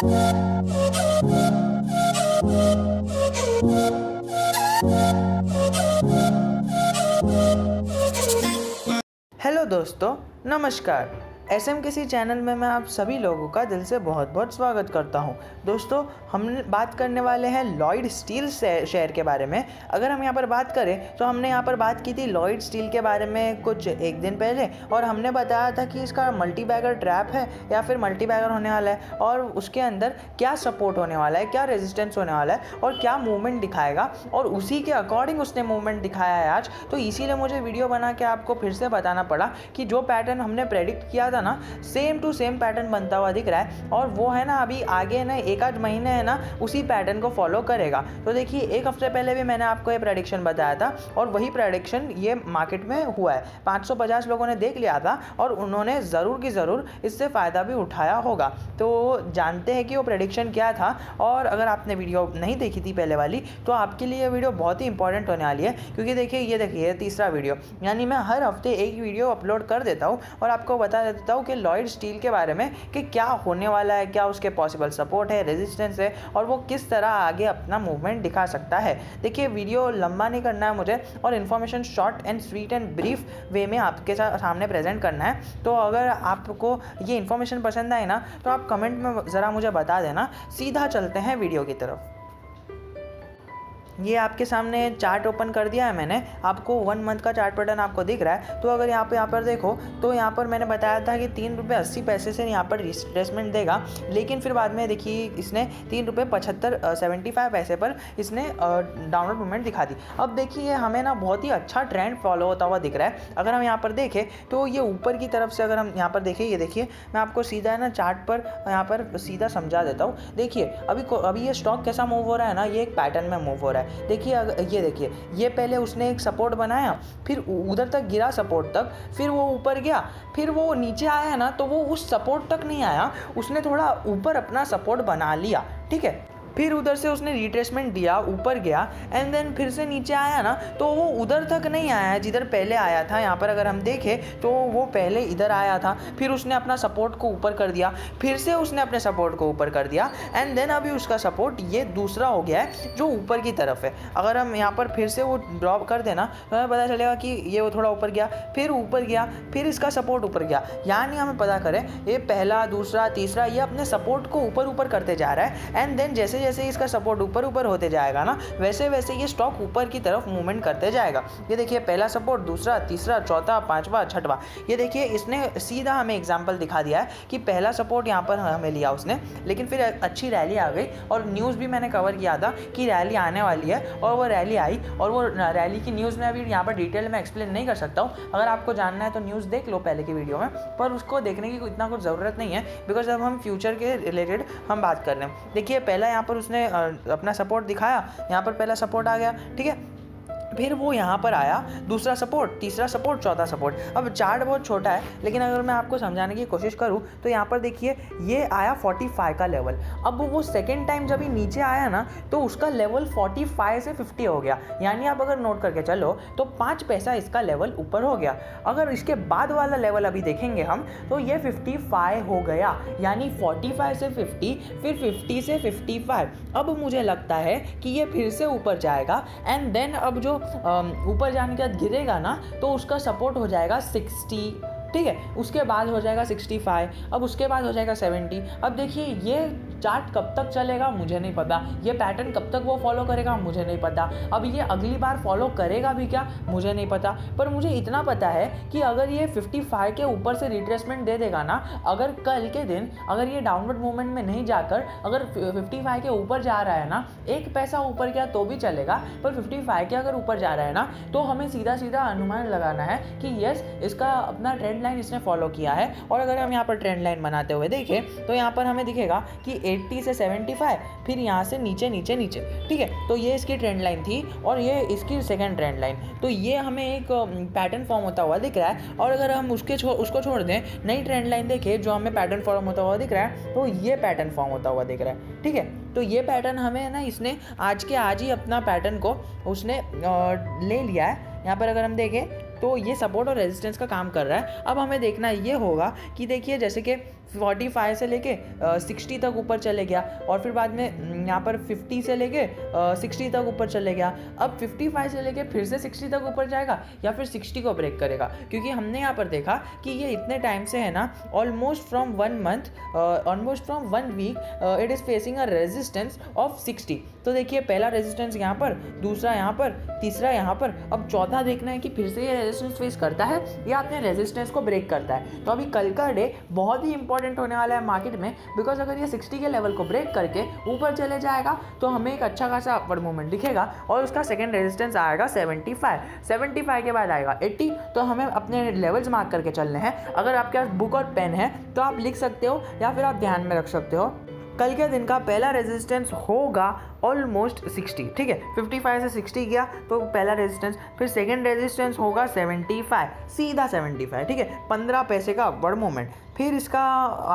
Hello दोस्तों, नमस्कार। SMKC channel में मैं आप सभी लोगों का दिल से बहुत बहुत स्वागत करता हूं। दोस्तों, हम बात करने वाले हैं लॉयड स्टील शेयर के बारे में। अगर हम यहाँ पर बात करें तो हमने यहाँ पर बात की थी लॉयड स्टील के बारे में कुछ एक दिन पहले, और हमने बताया था कि इसका मल्टी बैगर ट्रैप है या फिर मल्टी बैगर होने वाला है, और उसके अंदर क्या सपोर्ट होने वाला है, क्या रेजिस्टेंस होने वाला है और क्या मूवमेंट दिखाएगा, और उसी के अकॉर्डिंग उसने मूवमेंट दिखाया है आज। तो इसीलिए मुझे वीडियो बना के आपको फिर से बताना पड़ा कि जो पैटर्न हमने प्रेडिक्ट किया था ना, सेम टू सेम पैटर्न बनता हुआ दिख रहा है, और वो है ना अभी आगे ना एक आध महीने है ना उसी पैटर्न को फॉलो करेगा। तो देखिए, एक हफ्ते पहले भी मैंने आपको ये प्रेडिक्शन बताया था, और वही प्रेडिक्शन ये मार्केट में हुआ है। 550 लोगों ने देख लिया था और उन्होंने ज़रूर की ज़रूर इससे फ़ायदा भी उठाया होगा। तो जानते हैं कि वो प्रेडिक्शन क्या था, और अगर आपने वीडियो नहीं देखी थी पहले वाली तो आपके लिए ये वीडियो बहुत ही इंपॉर्टेंट होने वाली है, क्योंकि देखिए ये तीसरा वीडियो, यानी मैं हर हफ्ते एक वीडियो अपलोड कर देता हूँ और आपको बता देता हूँ कि लॉयड स्टील के बारे में कि क्या होने वाला है, क्या उसके पॉसिबल सपोर्ट है, रेजिस्टेंस है, और वो किस तरह आगे अपना मूवमेंट दिखा सकता है। देखिए, वीडियो लंबा नहीं करना है मुझे, और information short and sweet and brief way में आपके सामने प्रेजेंट करना है। तो अगर आपको ये इन्फॉर्मेशन पसंद आए ना तो आप कमेंट में ज़रा मुझे बता देना। सीधा चलते हैं वीडियो की तरफ। ये आपके सामने चार्ट ओपन कर दिया है मैंने, आपको 1 मंथ का चार्ट पैटर्न आपको दिख रहा है। तो अगर यहाँ पर देखो तो यहाँ पर मैंने बताया था कि 3 रुपये 80 पैसे से यहाँ पर रिट्रेसमेंट देगा, लेकिन फिर बाद में देखिए इसने 3 रुपये 75 पैसे पर इसने डाउनवर्ड मूवमेंट दिखा दी। अब देखिए हमें ना बहुत ही अच्छा ट्रेंड फॉलो होता हुआ दिख रहा है। अगर हम यहाँ पर देखें तो ये ऊपर की तरफ से, अगर हम यहाँ पर देखें, ये देखिए मैं आपको सीधा है ना चार्ट पर यहाँ पर सीधा समझा देता हूँ। देखिए अभी ये स्टॉक कैसा मूव हो रहा है ना, ये एक पैटर्न में मूव हो रहा है। देखिए ये देखिए, ये पहले उसने एक सपोर्ट बनाया, फिर उधर तक गिरा सपोर्ट तक, फिर वो ऊपर गया, फिर वो नीचे आया ना तो वो उस सपोर्ट तक नहीं आया, उसने थोड़ा ऊपर अपना सपोर्ट बना लिया, ठीक है। फिर उधर से उसने रिट्रेसमेंट दिया, ऊपर गया, एंड देन फिर से नीचे आया ना तो वो उधर तक नहीं आया जिधर पहले आया था। यहाँ पर अगर हम देखें तो वो पहले इधर आया था, फिर उसने अपना सपोर्ट को ऊपर कर दिया, फिर से उसने अपने सपोर्ट को ऊपर कर दिया, एंड देन अभी उसका सपोर्ट ये दूसरा हो गया है जो ऊपर की तरफ है। अगर हम यहाँ पर फिर से वो ड्रॉप कर देना तो हमें पता चलेगा कि ये वो थोड़ा ऊपर गया, फिर ऊपर गया, फिर इसका सपोर्ट ऊपर गया। यानी हमें पता करें ये पहला, दूसरा, तीसरा, ये अपने सपोर्ट को ऊपर ऊपर करते जा रहा है, एंड देन जैसे जैसे इसका सपोर्ट ऊपर ऊपर होते जाएगा ना, वैसे वैसे ये स्टॉक ऊपर की तरफ मूवमेंट करते जाएगा। ये देखिए पहला सपोर्ट, दूसरा, तीसरा, चौथा, पांचवा, छठवा। ये देखिए इसने सीधा हमें एग्जांपल दिखा दिया है कि पहला सपोर्ट यहाँ पर हमें लिया उसने, लेकिन फिर अच्छी रैली आ गई, और न्यूज़ भी मैंने कवर किया था कि रैली आने वाली है, और वो रैली आई, और वो रैली की न्यूज़ में अभी यहाँ पर डिटेल में एक्सप्लेन नहीं कर सकता हूँ। अगर आपको जानना है तो न्यूज़ देख लो पहले की वीडियो में, पर उसको देखने की इतना कुछ ज़रूरत नहीं है, बिकॉज अब हम फ्यूचर के रिलेटेड हम बात कर रहे हैं। देखिए पहला यहाँ पर उसने अपना सपोर्ट दिखाया, यहाँ पर पहला सपोर्ट आ गया, ठीक है, फिर वो यहाँ पर आया, दूसरा सपोर्ट, तीसरा सपोर्ट, चौथा सपोर्ट। अब चार्ट बहुत छोटा है, लेकिन अगर मैं आपको समझाने की कोशिश करूँ तो यहाँ पर देखिए ये आया 45 का लेवल। अब वो सेकेंड टाइम जब ही नीचे आया ना तो उसका लेवल 45 से 50 हो गया, यानी आप अगर नोट करके चलो तो 5 पैसा इसका लेवल ऊपर हो गया। अगर इसके बाद वाला लेवल अभी देखेंगे हम तो ये 55 हो गया, यानी 45 से 50, फिर 50 से 55। अब मुझे लगता है कि ये फिर से ऊपर जाएगा, एंड देन अब जो ऊपर जाने के बाद गिरेगा ना तो उसका सपोर्ट हो जाएगा 60, ठीक है, उसके बाद हो जाएगा 65, अब उसके बाद हो जाएगा 70। अब देखिए ये चार्ट कब तक चलेगा मुझे नहीं पता, ये पैटर्न कब तक वो फॉलो करेगा मुझे नहीं पता, अब ये अगली बार फॉलो करेगा भी क्या मुझे नहीं पता। पर मुझे इतना पता है कि अगर ये 55 के ऊपर से रिट्रेसमेंट दे देगा ना, अगर कल के दिन अगर ये डाउनवर्ड मूवमेंट में नहीं जाकर अगर 55 के ऊपर जा रहा है ना, 1 पैसा ऊपर गया तो भी चलेगा, पर 55 के अगर ऊपर जा रहा है ना तो हमें सीधा सीधा अनुमान लगाना है कि यस इसका अपना ट्रेंड लाइन इसने फॉलो किया है। और अगर हम यहाँ पर ट्रेंड लाइन बनाते हुए देखें तो यहाँ पर हमें दिखेगा कि 80 से 75, फिर यहाँ से नीचे नीचे नीचे, ठीक है। तो ये इसकी ट्रेंड लाइन थी, और ये इसकी सेकंड ट्रेंड लाइन। तो ये हमें एक पैटर्न फॉर्म होता हुआ दिख रहा है, और अगर हम उसको छोड़ दें, नई ट्रेंड लाइन देखें जो हमें पैटर्न फॉर्म होता हुआ दिख रहा है, तो ये पैटर्न फॉर्म होता हुआ दिख रहा है, ठीक है। तो ये पैटर्न हमें ना इसने आज के आज ही अपना पैटर्न को उसने ले लिया है। यहाँ पर अगर हम देखें तो ये सपोर्ट और रेजिस्टेंस का काम कर रहा है। अब हमें देखना ये होगा कि देखिए जैसे कि 45 से लेके 60 तक ऊपर चले गया, और फिर बाद में यहाँ पर 50 से लेके 60 तक ऊपर चले गया। अब 55 से लेके फिर से 60 तक ऊपर जाएगा या फिर 60 को ब्रेक करेगा, क्योंकि हमने यहाँ पर देखा कि ये इतने टाइम से है ना, almost from 1 month, almost from 1 week it is facing a resistance of 60। तो देखिए पहला रेजिस्टेंस यहाँ पर, दूसरा यहाँ पर, तीसरा यहाँ पर, अब चौथा देखना है कि फिर से ये रेजिस्टेंस फेस करता है या अपने रेजिस्टेंस को ब्रेक करता है। तो अभी कल का डे बहुत ही इंपॉर्टेंट होने वाला है मार्केट में, बिकॉज अगर ये 60 के लेवल को ब्रेक करके ऊपर चले जाएगा तो हमें एक अच्छा खासा अपवर्ड मूवमेंट दिखेगा, और उसका सेकंड रेजिस्टेंस आएगा 75 के बाद आएगा 80। तो हमें अपने लेवल्स मार्क करके चलने हैं। अगर आपके पास बुक और पेन है तो आप लिख सकते हो या फिर आप ध्यान में रख सकते हो। कल के दिन का पहला रेजिस्टेंस होगा ऑलमोस्ट 60, ठीक है। 55 से 60 गया तो पहला रेजिस्टेंस, फिर सेकंड रेजिस्टेंस होगा 75, सीधा 75, ठीक है। 15 पैसे का अपवर्ड मूवमेंट। फिर इसका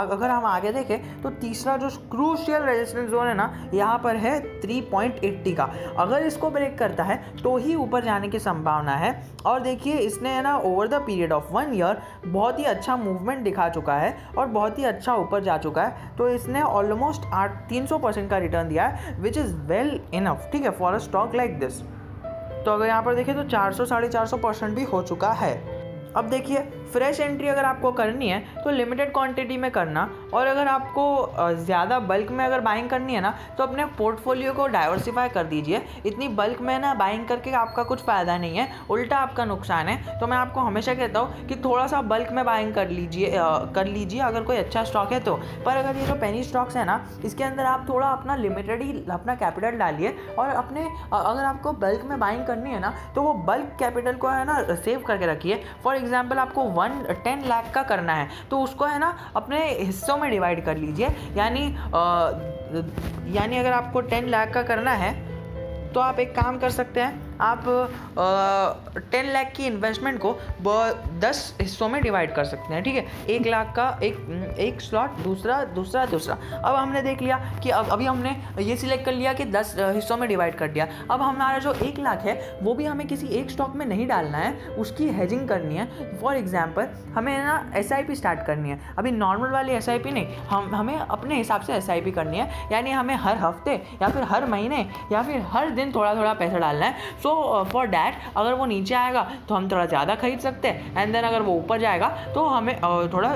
अगर हम आगे देखें तो तीसरा जो क्रूशियल रेजिस्टेंस जोन है ना, यहाँ पर है 3.80 का। अगर इसको ब्रेक करता है तो ही ऊपर जाने की संभावना है। और देखिए इसने है ना over the period of 1 year बहुत ही अच्छा मूवमेंट दिखा चुका है और बहुत ही अच्छा ऊपर जा चुका है। तो इसने ऑलमोस्ट 300% का रिटर्न दिया है, विच इज़ वेल इनफ, ठीक है, for a stock like this. तो अगर यहाँ पर देखें तो 400-450% भी हो चुका है। अब देखिए फ्रेश एंट्री अगर आपको करनी है तो लिमिटेड क्वांटिटी में करना, और अगर आपको ज़्यादा बल्क में अगर बाइंग करनी है ना तो अपने पोर्टफोलियो को डाइवर्सिफाई कर दीजिए। इतनी बल्क में ना बाइंग करके आपका कुछ फ़ायदा नहीं है, उल्टा आपका नुकसान है। तो मैं आपको हमेशा कहता हूँ कि थोड़ा सा बल्क में बाइंग कर लीजिए अगर कोई अच्छा स्टॉक है तो। पर अगर ये जो पेनी स्टॉक्स है ना, इसके अंदर आप थोड़ा अपना लिमिटेड ही अपना कैपिटल डालिए, और अपने अगर आपको बल्क में बाइंग करनी है ना तो वो बल्क कैपिटल को है ना सेव करके रखिए। फॉर एग्जाम्पल आपको 10 लाख का करना है तो उसको है ना अपने हिस्सों में डिवाइड कर लीजिए। यानी अगर आपको 10 लाख का करना है तो आप एक काम कर सकते हैं, आप 10 लाख की इन्वेस्टमेंट को 10 हिस्सों में डिवाइड कर सकते हैं, ठीक है। 1 लाख का एक स्लॉट, दूसरा। अब हमने देख लिया कि अभी हमने ये सिलेक्ट कर लिया कि 10 हिस्सों में डिवाइड कर दिया। अब हमारा जो 1 लाख है वो भी हमें किसी एक स्टॉक में नहीं डालना है, उसकी हेजिंग करनी है। फॉर एग्जाम्पल हमें ना SIP स्टार्ट करनी है। अभी नॉर्मल वाली SIP नहीं, हमें अपने हिसाब से SIP करनी है, यानी हमें हर हफ्ते या फिर हर महीने या फिर हर दिन थोड़ा थोड़ा पैसा डालना है। सो फॉर डैट अगर वो नीचे आएगा तो हम थोड़ा ज़्यादा खरीद सकते हैं, एंड देन अगर वो ऊपर जाएगा तो हमें थोड़ा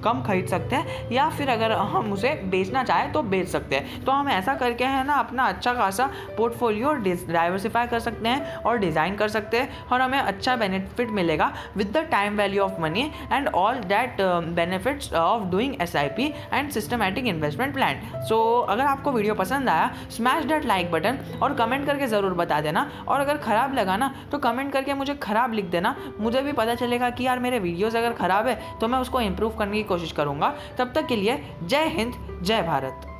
कम खरीद सकते हैं, या फिर अगर हम उसे बेचना चाहें तो बेच सकते हैं। तो हम ऐसा करके है ना अपना अच्छा खासा पोर्टफोलियो डाइवर्सिफाई कर सकते हैं और डिज़ाइन कर सकते हैं, और हमें अच्छा बेनिफिट मिलेगा with the time value of money and all that benefits of doing SIP and systematic investment plan. So अगर आपको वीडियो पसंद आया, स्मैश दैट लाइक बटन और कमेंट करके ज़रूर बता देना, और अगर ख़राब लगा ना तो कमेंट करके मुझे ख़राब लिख देना, मुझे भी पता चलेगा कि यार मेरे वीडियोस अगर ख़राब है तो मैं उसको इम्प्रूव करने की कोशिश करूँगा। तब तक के लिए जय हिंद, जय भारत।